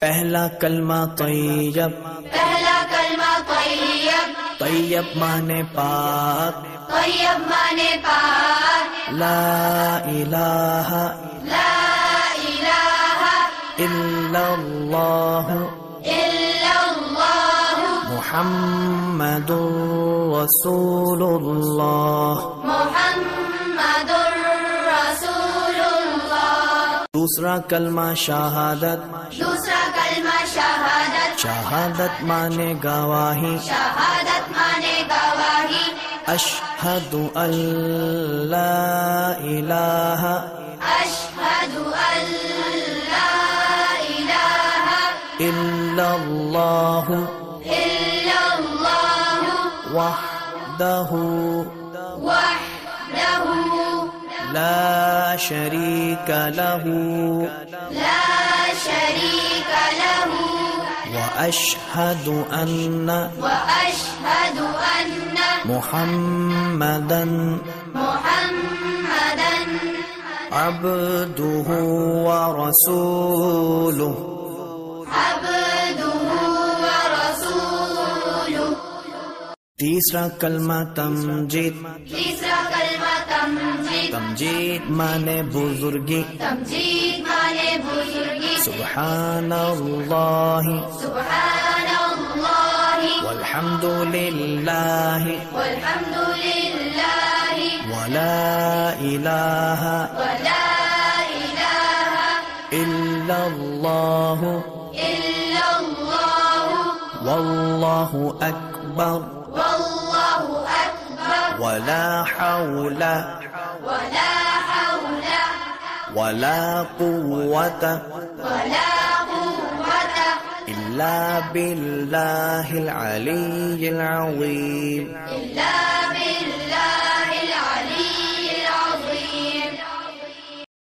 پہلا کلمہ طیب، پہلا کلمہ طیب، طیب مانے پاک، طیب مانے پاک، لا الہ لا الہ الا اللہ الا اللہ محمد رسول اللہ۔ محمد رسول اللہ۔ دوسرا کلمہ شہادت، دوسرا کلمہ شہادت، شہادت مانے گواہی، شہادت مانے گواہی، اشہد ان لا الہ اشہد ان لا الہ الا اللہ الا اللہ وحدہ وحدہ لا شریک لہ لا شریک لہ واشہد ان واشہد ان محمدا محمدا عبدہ ورسولہ۔ عبدہ ورسولہ۔ تیسرا کلمہ تمجید، تیسرا کلمہ تمجید، تمجید مانے بزرگی، تمجید مانے بزرگی، سبحان اللہ سبحان اللہ والحمد للہ والحمد للہ ولا الہ ولا الہ الا اللہ الا اللہ واللہ اکبر واللہ اکبر ولا حول ولا حول ولا قوة ولا قوة الا باللہ العلی العظیم۔ إلا